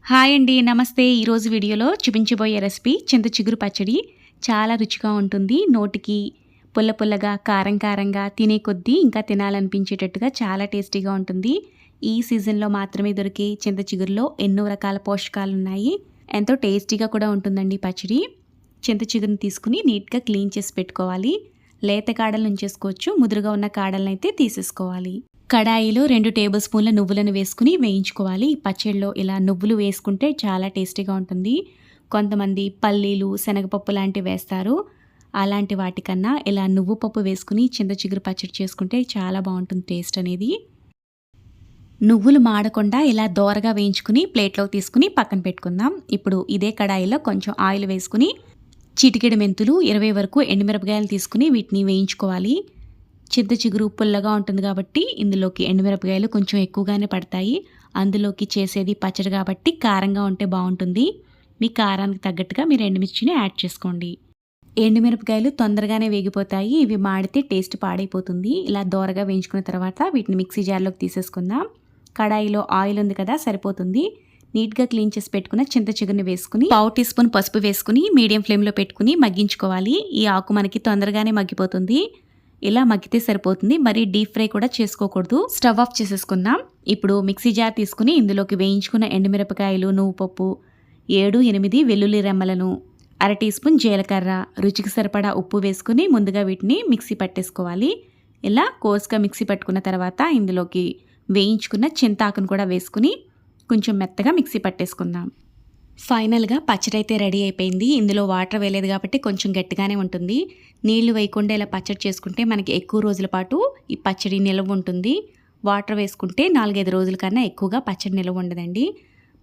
Hi అండి. నమస్తే. ఈరోజు వీడియోలో చూపించబోయే రెసిపీ చింత చిగురు పచ్చడి. చాలా రుచిగా ఉంటుంది. నోటికి పుల్ల పుల్లగా, కారం కారంగా తినే కొద్దీ ఇంకా తినాలనిపించేటట్టుగా చాలా టేస్టీగా ఉంటుంది. ఈ సీజన్‌లో మాత్రమే దొరికే చింత చిగురులో ఎన్నో రకాల పోషకాలున్నాయి. ఎంతో టేస్టీగా కూడా ఉంటుందండి పచ్చడి. చింత చిగురుని తీసుకుని నీట్‌గా క్లీన్ చేసి పెట్టుకోవాలి. లేత కాడలను ఉంచేసుకోవచ్చు. ముదురుగా ఉన్న కాడలనైతే తీసేసుకోవాలి. కడాయిలో 2 టేబుల్ స్పూన్ల నువ్వులను వేసుకుని వేయించుకోవాలి. పచ్చడిలో ఇలా నువ్వులు వేసుకుంటే చాలా టేస్టీగా ఉంటుంది. కొంతమంది పల్లీలు, శనగపప్పు లాంటివి వేస్తారు. అలాంటి వాటికన్నా ఇలా నువ్వు పప్పు వేసుకుని చింత చిగురు పచ్చడి చేసుకుంటే చాలా బాగుంటుంది టేస్ట్ అనేది. నువ్వులు మాడకుండా ఇలా దోరగా వేయించుకుని ప్లేట్లోకి తీసుకుని పక్కన పెట్టుకుందాం. ఇప్పుడు ఇదే కడాయిలో కొంచెం ఆయిల్ వేసుకుని చిటికెడు మెంతులు, 20 వరకు ఎండుమిరపకాయలు తీసుకుని వీటిని వేయించుకోవాలి. చింత చిగురు పుల్లగా ఉంటుంది కాబట్టి ఇందులోకి ఎండుమిరపకాయలు కొంచెం ఎక్కువగానే పడతాయి. అందులోకి చేసేది పచ్చడి కాబట్టి కారంగా ఉంటే బాగుంటుంది. మీ కారానికి తగ్గట్టుగా మీరు ఎండుమిర్చిని యాడ్ చేసుకోండి. ఎండుమిరపకాయలు తొందరగానే వేగిపోతాయి. ఇవి మాడితే టేస్ట్ పాడైపోతుంది. ఇలా దోరగా వేయించుకున్న తర్వాత వీటిని మిక్సీ జార్లోకి తీసేసుకుందాం. కడాయిలో ఆయిల్ ఉంది కదా, సరిపోతుంది. నీట్గా క్లీన్ చేసి పెట్టుకున్న చింత చిగురుని వేసుకుని 1/2 టీ స్పూన్ పసుపు వేసుకుని మీడియం ఫ్లేమ్లో పెట్టుకుని మగ్గించుకోవాలి. ఈ ఆకు మనకి తొందరగానే మగ్గిపోతుంది. ఇలా మగ్గితే సరిపోతుంది. మరి డీప్ ఫ్రై కూడా చేసుకోకూడదు. స్టవ్ ఆఫ్ చేసేసుకుందాం. ఇప్పుడు మిక్సీ జార్ తీసుకుని ఇందులోకి వేయించుకున్న ఎండుమిరపకాయలు, నువ్వుపప్పు, 7-8 వెల్లుల్లి రెమ్మలను, 1/2 టీ స్పూన్ జీలకర్ర, రుచికి సరిపడా ఉప్పు వేసుకుని ముందుగా వీటిని మిక్సీ పట్టేసుకోవాలి. ఇలా కోర్స్గా మిక్సీ పట్టుకున్న తర్వాత ఇందులోకి వేయించుకున్న చింతాకును కూడా వేసుకుని కొంచెం మెత్తగా మిక్సీ పట్టేసుకుందాం. ఫైనల్గా పచ్చడి అయితే రెడీ అయిపోయింది. ఇందులో వాటర్ వేయలేదు కాబట్టి కొంచెం గట్టిగానే ఉంటుంది. నీళ్లు వేయకుండా ఇలా పచ్చడి చేసుకుంటే మనకి ఎక్కువ రోజుల పాటు ఈ పచ్చడి నిల్వ ఉంటుంది. వాటర్ వేసుకుంటే 4-5 రోజుల కన్నా ఎక్కువగా పచ్చడి నిల్వ ఉండదండి.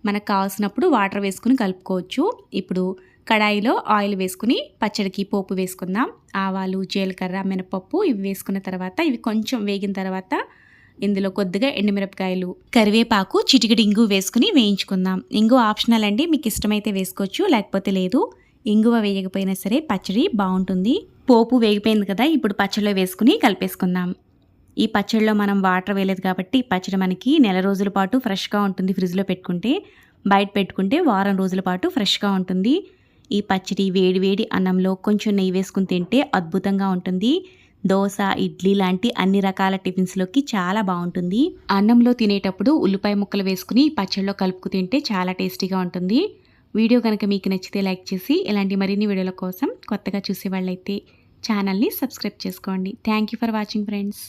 మనకు కావాల్సినప్పుడు వాటర్ వేసుకుని కలుపుకోవచ్చు. ఇప్పుడు కడాయిలో ఆయిల్ వేసుకుని పచ్చడికి పోపు వేసుకుందాం. ఆవాలు, జీలకర్ర, మినపప్పు ఇవి వేసుకున్న తర్వాత ఇవి కొంచెం వేగిన తర్వాత ఇందులో కొద్దిగా ఎండుమిరపకాయలు, కరివేపాకు, చిటికెడు ఇంగు వేసుకుని వేయించుకుందాం. ఇంగు ఆప్షనల్ అండి. మీకు ఇష్టమైతే వేసుకోవచ్చు, లేకపోతే లేదు. ఇంగువ వేయకపోయినా సరే పచ్చడి బాగుంటుంది. పోపు వేగిపోయింది కదా, ఇప్పుడు పచ్చడిలో వేసుకుని కలిపేసుకుందాం. ఈ పచ్చడిలో మనం వాటర్ వేయలేదు కాబట్టి పచ్చడి మనకి నెల రోజుల పాటు ఫ్రెష్గా ఉంటుంది. ఫ్రిడ్జ్లో పెట్టుకుంటే, బయట పెట్టుకుంటే వారం రోజుల పాటు ఫ్రెష్గా ఉంటుంది. ఈ పచ్చడి వేడి వేడి అన్నంలో కొంచెం నెయ్యి వేసుకుని తింటే అద్భుతంగా ఉంటుంది. దోశ, ఇడ్లీ లాంటి అన్ని రకాల టిఫిన్స్లోకి చాలా బాగుంటుంది. అన్నంలో తినేటప్పుడు ఉల్లిపాయ ముక్కలు వేసుకుని పచ్చడిలో కలుపుకు తింటే చాలా టేస్టీగా ఉంటుంది. వీడియో కనుక మీకు నచ్చితే లైక్ చేసి ఇలాంటి మరిన్ని వీడియోల కోసం కొత్తగా చూసే వాళ్ళైతే ఛానల్ని సబ్స్క్రైబ్ చేసుకోండి. Thank you for watching friends.